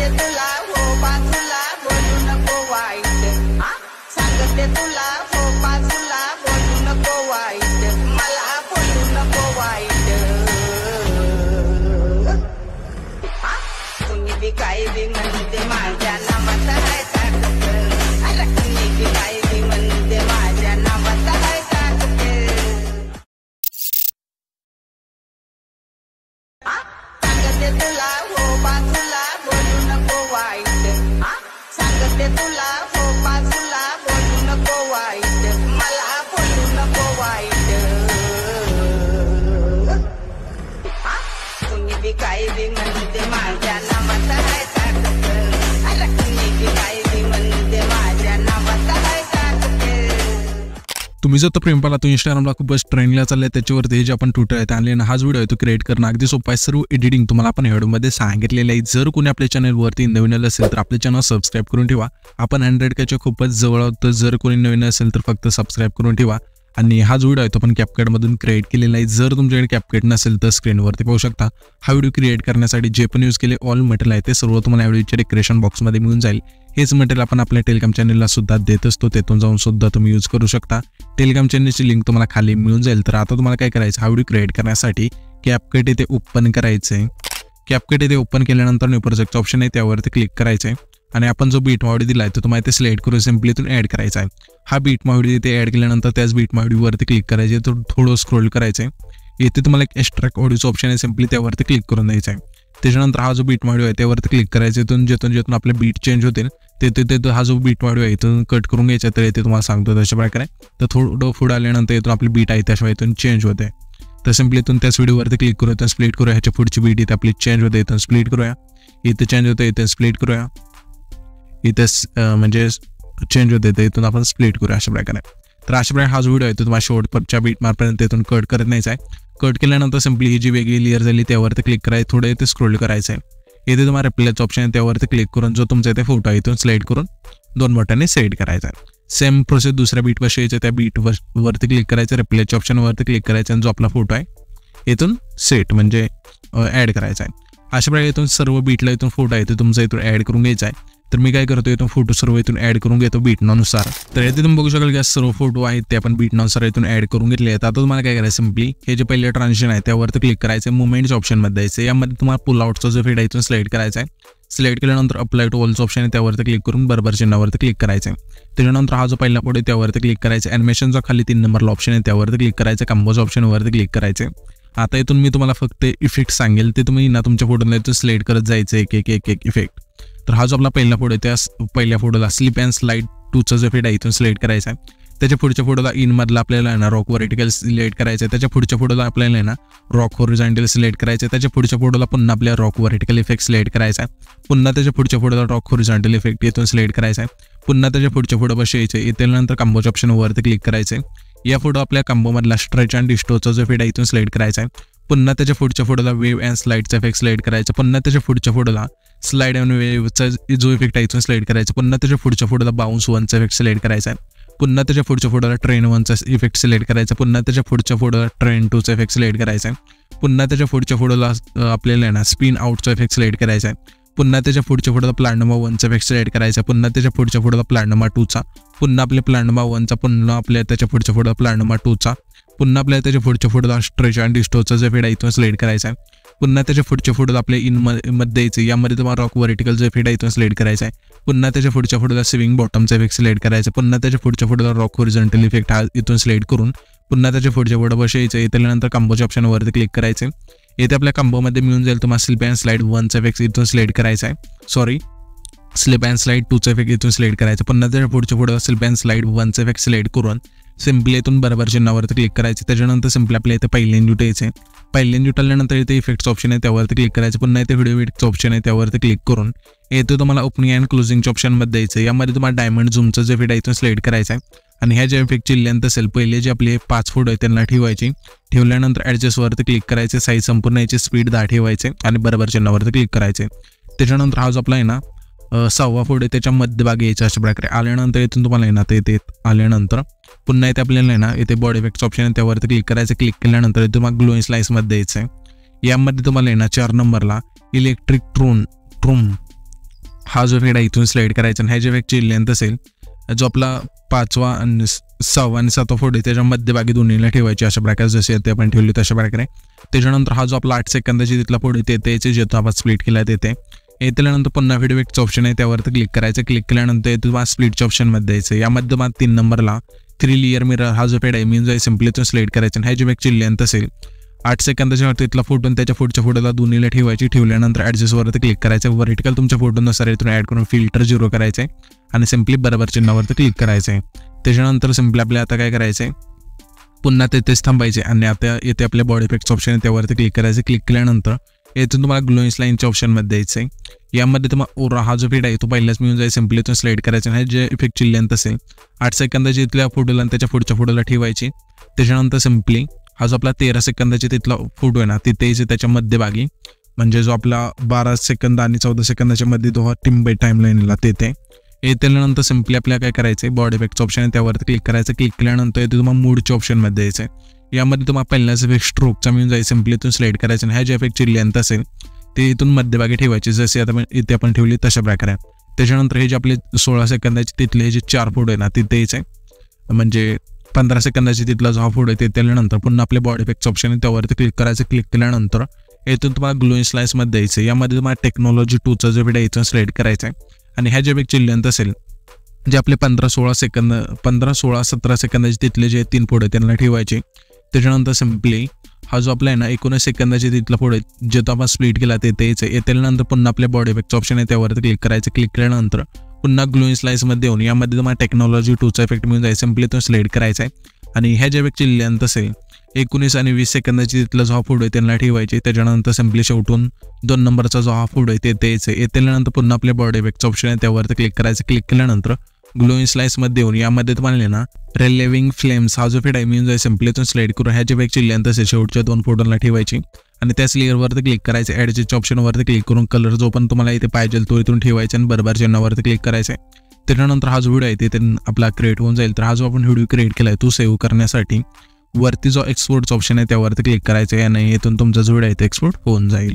सांगते तुला हो बाजूला बोलू नको वाईट, सांगते तुला हो बाजूला बोलू नको वाईट, मला बोलू नको वाईट. कुणी बी काही बी म्हणते माझ्या नावात आहे ताकद, अरे कुणी बी काही बी म्हणते माझ्या नावात आहे ताकद. सांगते तुला हो बाजूला बोलू नको वाईट, सांगते तुला हो बाजूला बोलू नको वाईट, मला बोलू नको वाईट. कुणी बी काही बी म्हणते माझ्या नावात आहे ताकद, अरे कुणी बी काही बी म्हणते माझ्या नावात आहे ताकद. तुम्ही जर तो प्रेमपाला तो इंस्टाग्रामला खूपच ट्रेंडला चाललाय, त्याच्यावरती जे आपण ट्विटर आहे आणले ना, हाच व्हिडिओ आहे तो क्रिएट करणं अगदी सोपं आहे. सर्व एडिटिंग तुम्हाला आपण व्हिडिओमध्ये सांगितलेलं आहे. जर कोणी आपल्या चॅनलवरती नवीन आलं असेल तर आपल्या चॅनल सबस्क्राईब करून ठेवा. आपण 100Kच्या खूपच जवळ आहोत. जर कोणी नवीन असेल तर फक्त सबस्क्राईब करून ठेवा. आणि हाच व्हिडिओ आहे तो आपण कॅपकटमधून क्रिएट केलेला आहे. जर तुमच्याकडे कॅपकट नसेल तर स्क्रीनवरती पाहू शकता. हा व्हिडिओ क्रिएट करण्यासाठी जे पण यूज केले ऑल मटेरियल आहे ते सर्व तुम्हाला व्हिडिओच्या डिस्क्रिप्शन बॉक्समध्ये मिळून जाईल. हेच मटेरियल आपण आपल्या टेलिग्राम चॅनलला सुद्धा देत असतो, तेथून जाऊन सुद्धा तुम्ही यूज करू शकता. टेलिग्राम चॅनलची लिंक तुम्हाला खाली मिळून जाईल. तर आता तुम्हाला काय करायचं, हा व्हिडिओ क्रिएट करण्यासाठी कॅपकट इथे ओपन करायचं आहे. कॅपकट इथे ओपन केल्यानंतर न्यू प्रोजेक्टचं ऑप्शन आहे त्यावरती क्लिक करायचं आहे. आणि आपण जो बीट मावडी दिला आहे तो तुम्हाला इथे सिलेक्ट करून सिम्पली इथून ॲड करायचा आहे. हा बीट मावडी इथे ॲड केल्यानंतर त्याच बीट मावडीवरती क्लिक करायचे, तर थोडं स्क्रोल करायचं आहे. इथे तुम्हाला एक एक्स्ट्रॅक्ट ऑडिओचं ऑप्शन आहे, सिम्पली त्यावरती क्लिक करून द्यायचं आहे. त्याच्यानंतर हा जो बीट मावडी आहे त्यावरती क्लिक करायचं. इथून जेथून आपले बीट चेंज होतील ते हा जो बीट मावडी आहे इथून कट करून घ्यायचा. तर इथे तुम्हाला सांगतो तशा प्रकारे. तर थोडं पुढे आल्यानंतर इथून आपली बीट आहे त्याशिवाय इथून चेंज होते. तर सिम्पली इथून त्याच व्हिडिओवरती क्लिक करूया, इथून स्प्लिट करूया. ह्याच्या पुढची बीट इथे आपली चेंज होते, इथून स्प्लिट करूया. इथे चेंज होते, इथे स्प्लिट करूया. इथे म्हणजे चेंज होते तर इथून आपण स्प्लिट करूया अशा प्रकारे. तर अशा प्रकारे हा जो व्हिडिओ आहे तो तुम्हाला शेवटच्या बीट मार्कपर्यंत इथून कट करत न्यायचा आहे. कट केल्यानंतर सिम्पली ही जी वेगळी लेअर झाली त्यावरती क्लिक करायचं, थोडं इथे स्क्रोल करायचं आहे. इथे तुम्हाला रिप्लेचं ऑप्शन आहे त्यावरती क्लिक करून जो तुमचा इथे फोटो आहे इथून सिलेक्ट करून 2 बटनने सेट करायचा आहे. सेम प्रोसेस दुसऱ्या बीटवर यायचं, त्या बीटवरती क्लिक करायचं, रिप्लेच्या ऑप्शनवरती क्लिक करायचं आणि जो आपला फोटो आहे इथून सेट म्हणजे ॲड करायचा आहे. अशा प्रकारे इथून सर्व बीटला इथून फोटो आहे ते तुमचा इथून ॲड करून घ्यायचा आहे. तर मी काय करतो, इथून फोटो सर्व इथून ॲड करून घेतो बीटनानुसार. तर इथे तुम्ही बघू शकाल की सर्व फोटो आहेत ते आपण बीटनानुसार इथून ॲड करून घेतले आहेत. आता तुम्हाला काय करायचं, सिम्पली हे जे पहिले ट्रान्झिशन आहे त्यावरती क्लिक करायचं, मुवमेंटच्या ऑप्शनमध्ये द्यायचं. यामध्ये तुम्हाला पुल आउटचा जो फीड आहे इथून सिलेक्ट करायचा आहे. सिलेक्ट केल्यानंतर अप्लाय टू ऑलचं ऑप्शन आहे त्यावरती क्लिक करून बरोबर चिन्हावरती क्लिक करायचं आहे. त्याच्यानंतर हा जो पहिला फोटो आहे त्यावरती क्लिक करायचा. ॲनिमेशनचा खाली 3 नंबरला ऑप्शन आहे त्यावरती क्लिक करायचं. कॉम्बोच्या ऑप्शनवरती क्लिक करायचे. आता इथून मी तुम्हाला फक्त इफेक्ट सांगेल ते तुम्ही ना तुमच्या फोटोला इथून सिलेक्ट करत जायचं एक इफेक्ट. तर हा जो आपला पहिला फोटो आहे त्या पहिल्या फोटोला स्लिप अँड स्लाइड 2चा जो इफेक्ट आहे इथून सिलेक्ट करायचा आहे. त्याच्या पुढच्या फोटोला इनमधला आपल्याला आहे ना रॉक व्हर्टिकल सिलेक्ट करायचं आहे. त्याच्या पुढच्या फोटोला आपल्याला आहे ना रॉक हॉरिझॉन्टल सिलेक्ट करायचं आहे. त्याच्या पुढच्या फोटोला पुन्हा आपल्याला रॉक व्हर्टिकल इफेक्ट सिलेक्ट करायचा आहे. पुन्हा त्याच्या पुढच्या फोटोला रॉक हॉरिझॉन्टल इफेक्ट इथून सिलेक्ट करायचा आहे. पुन्हा त्याच्या पुढच्या फोटो बस यायचे. इथे नंतर कॉम्बोच्या ऑप्शनवरती क्लिक करायचं आहे. या फोटो आपल्या कॉम्बोमधला स्ट्रेच अँड डिस्टोचा जो इफेक्ट आहे इथून सिलेक्ट करायचा आहे. पुन्हा त्याच्या पुढच्या फोटोला वेव्ह अँड स्लाइडचा इफेक्ट सिलेक्ट करायचा. पुन्हा त्याच्या पुढच्या फोटोला स्लाइड अँड वेव्हचा जो इफेक्ट आहे इथून सिलेक्ट करायचा. पुन्हा त्याच्या पुढच्या फोटोला बाउन्स 1चा इफेक्ट सिलेक्ट करायचा आहे. पुन्हा त्याच्या पुढच्या फोटोला ट्रेन 1चा इफेक्ट सिलेक्ट करायचा. पुन्हा त्याच्या पुढच्या फोटोला ट्रेन 2चा इफेक्ट सिलेक्ट करायचा आहे. पुन्हा त्याच्या पुढच्या फोटोला आपल्याला ना स्पिन आउटचा इफेक्ट सिलेक्ट करायचा आहे. पुन्हा त्याच्या पुढच्या फोटोला प्लॅनोमा 1चा इफेक्ट सिलेक्ट करायचा. पुन्हा त्याच्या पुढच्या फोटोला प्लॅनोमा 2चा. पुन्हा आपल्या प्लॅनोमा 1चा. पुन्हा आपल्या त्याच्या पुढच्या फोटोला प्लॅनोमा 2चा. पुन्हा आपल्या त्याच्या पुढच्या फोटोला स्ट्रेच अँड डिस्टोचा जो इफेक्ट आहे इथून सिलेक्ट करायचा आहे. पुन्हा त्याच्या पुढच्या फोटोला आपल्या मध्ये यायचं. यामध्ये तुम्हाला रॉक व्हर्टिकल जो इफेक्ट आहे इथून सिलेक्ट करायचा आहे. पुन्हा त्याच्या पुढच्या फोटोला स्विंग बॉटमचा इफेक्ट सिलेक्ट करायचा. पुन्हा त्याच्या पुढच्या फोटोला रॉक हॉरिझॉन्टल इफेक्ट हा इथून सिलेक्ट करून पुन्हा त्याच्या पुढच्या फोटो बस यायचं. इथे नंतर कॉम्बोच्या ऑप्शनवरती क्लिक करायचे. इथे आपल्या कॉम्बोमध्ये मिळून जाईल तुम्हाला स्लिप अँड स्लाइड 1चा इफेक्ट इथून सिलेक्ट करायचा आहे. स्लिप अँड स्लाइड 2चा इफेक्ट इथून सिलेक्ट करायचं. पुन्हा त्याच्या पुढच्या फोटोला स्लिप अँड स्लाइड 1चा इफेक्ट सिलेक्ट करून सिम्पली इथून बरोबर चिन्हावरती क्लिक करायचे. त्याच्यानंतर सिम्पली आपल्या इथे पहिल्या न्यूट यायचे. पहिल्या न्यूट आल्यानंतर इथे इफेक्टचं ऑप्शन आहे त्यावरती क्लिक करायचं. पुन्हा इथे व्हिडिओ इफेक्टचं ऑप्शन आहे त्यावरती क्लिक करून येथे तुम्हाला ओपनिंग अँड क्लोजिंगच्या ऑप्शनमध्ये द्यायचं. यामध्ये तुम्हाला डायमंड झूमचं जे इफेक्ट आहे इथून सिलेक्ट करायचं आहे. आणि ह्या ज्या इफेक्टची लेंथ असेल पहिले जे आपले 5 फोटो आहेत त्यांना ठेवायची. ठेवल्यानंतर ॲडजस्टवरती क्लिक करायचे. साईज संपूर्ण याची स्पीड 10 ठेवायचे आणि बरोबर चिन्हावरती क्लिक करायचे. त्याच्यानंतर हा जो आपला आहे ना 6वा फोटो त्याच्या मध्यभागी यायचा अशा प्रकारे. आल्यानंतर इथून तुम्हाला आहे ना ते आल्यानंतर पुन्हा इथे आपल्याला आहे ना इथे बॉडी इफेक्टचं ऑप्शन आहे त्यावरती क्लिक करायचं. क्लिक केल्यानंतर तुम्हाला ग्लोइंग स्लाइसमध्ये द्यायचं आहे. यामध्ये तुम्हाला आहे ना 4 नंबरला इलेक्ट्रिक ट्रूम हा जो फेड आहे इथून सिलेक्ट करायचा आणि ह्या जे इफेक्टची लेंथ असेल जो आपला 5वा आणि 6वा आणि 7वा फोड आहे त्याच्या मध्यभागी दोन्हीला ठेवायची अशा प्रकारे जसे ते आपण ठेवली तशा प्रकारे. त्याच्यानंतर हा जो आपला 8 सेकंदाची तिथला फोड आहे ते जे आपण स्प्लिट केला येते येतल्यानंतर पुन्हा व्हिडिओ इफेक्टचं ऑप्शन आहे त्यावरती क्लिक करायचं. क्लिक केल्यानंतर तुम्हाला स्प्लिटच्या ऑप्शनमध्ये द्यायचं. यामध्ये मग 3 नंबरला 3 लेअर मिरर हा जो फेड आहे मीन्स आहे सिम्पली तो सिलेक्ट करायचा आणि ह्या जी इफेक्टची लेंथ असेल 8 सेकंदाच्या तिथला फोटो आणि त्याच्या पुढच्या फोटोला दोन्हीला ठेवायची. ठेवल्यानंतर ॲडजस्टवरती क्लिक करायचं. वर्टिकल तुमच्या फोटोनुसार इथून ॲड करून फिल्टर 0 करायचं आहे आणि सिम्पली बरोबर चिन्हावरती क्लिक करायचं आहे. त्याच्यानंतर सिम्पली आपल्याला आता काय करायचं आहे पुन्हा तेथेच थांबायचे आणि आता येथे आपल्या बॉडी इफेक्ट्स ऑप्शन आहे त्यावरती क्लिक करायचं. क्लिक केल्यानंतर येथून तुम्हाला ग्लोइंग लाईनच्या ऑप्शनमध्ये द्यायचं आहे. यामध्ये तुम्हाला ओरा हा जो फेड आहे तो पहिलाच मिळून जाईल सिम्पली तो सिलेक्ट करायचा आणि जे इफेक्टची लेंथ असेल 8 सेकंदाची इथल्या फोटोला आणि त्याच्या पुढच्या फोटोला ठेवायची. त्याच्यानंतर सिम्पली हा जो आपला 13 सेकंदाची तिथला फोटो आहे ना तिथे त्याच्या मध्यभागी म्हणजे जो आपला 12 सेकंद आणि 14 सेकंदाच्या मध्ये तो टिम्बे टाईमलाईनला तिथे येतल्यानंतर सिम्पली आपल्याला काय करायचं आहे बॉडी इफेक्टचं ऑप्शन आहे त्यावरती क्लिक करायचं. क्लिक केल्यानंतर इथे तुम्हाला मूडच्या ऑप्शनमध्ये द्यायचं आहे. यामध्ये तुम्हाला पहिल्याच इफेक्ट स्ट्रोकचा मिळून जाईल सिम्पली इथून सिलेक्ट करायचं आणि ह्या जे इफेक्टची लेंथ असेल ते इथून मध्यभागी ठेवायची जसे आता इथे आपण ठेवली तशा प्रकारे. त्याच्यानंतर हे जे आपले 16 सेकंदाचे तिथले हे जे 4 फोटो आहे ना तिथे यायचं आहे म्हणजे 15 सेकंदाची तिथला जो हा फोटो आहे ते त्यानंतर पुन्हा आपले बॉडी इफेक्टचं ऑप्शन आहे त्यावरती क्लिक करायचं. क्लिक केल्यानंतर इथून तुम्हाला ग्लोइंग स्लाइसमध्ये द्यायचं. यामध्ये तुम्हाला टेक्नॉलॉजी 2चा जो व्हिडिओ इथून सिलेक्ट करायचा आहे आणि ह्या जे इफेक्टची लेंथ असेल जे आपले 15, 16, 17 सेकंदाचे तिथले जे 3 फोटो आहेत त्यांना ठेवायचे. त्याच्यानंतर सिम्पली हा जो आपला आहे ना 19 सेकंदाचे तिथला फोटो आहे जे तो आपण स्प्लिट केला ते यायचं. येत्यानंतर पुन्हा आपल्या बॉडी इफेक्टचं ऑप्शन आहे त्यावरती क्लिक करायचं. क्लिक केल्यानंतर पुन्हा ग्लोइंग स्लाइसमध्ये येऊन यामध्ये तुम्हाला टेक्नॉलॉजी 2चा इफेक्ट मिळून जाईल सिम्पली तो सिलेक्ट करायचा आहे आणि ह्या ज्या इफेक्टची लेंथ असेल 19 आणि 20 सेकंदाची तिथला जो हा फोटो आहे त्यांना ठेवायचे. त्याच्यानंतर सिम्पली शेवटून 2 नंबरचा जो हा फोटो आहे ते यायचं. येत्यानंतर पुन्हा आपल्या बॉडी इफेक्टचं ऑप्शन आहे त्यावरती क्लिक करायचं. क्लिक केल्यानंतर ग्लोइंग स्लाइसमध्ये येऊन यामध्ये तुम्हाला ना रिलिव्हिंग फ्लेम्स हा जो फेड आहे मिळून जाईल सिम्पली तो सिलेक्ट करून ह्या जी इफेक्टची लेंथ असेल शेवटच्या 2 फोटोला ठेवायची आणि त्याच लेअरवरती क्लिक करायचं. ॲडजस्टच्या ऑप्शनवरती क्लिक करून कलर जो पण तुम्हाला इथे पाहिजे तो इथून ठेवायचा आणि बरोबर चिन्हावरती क्लिक करायचं आहे. त्याच्यानंतर हा जो व्हिडिओ आहे ते आपला क्रिएट होऊन जाईल. तर हा जो आपण व्हिडिओ क्रिएट केला आहे तो सेव्ह करण्यासाठी वरती जो एक्सपोर्टचा ऑप्शन आहे त्यावरती क्लिक करायचं आहे आणि इथून तुमचा जो व्हिडिओ आहे ते एक्सपोर्ट होऊन जाईल.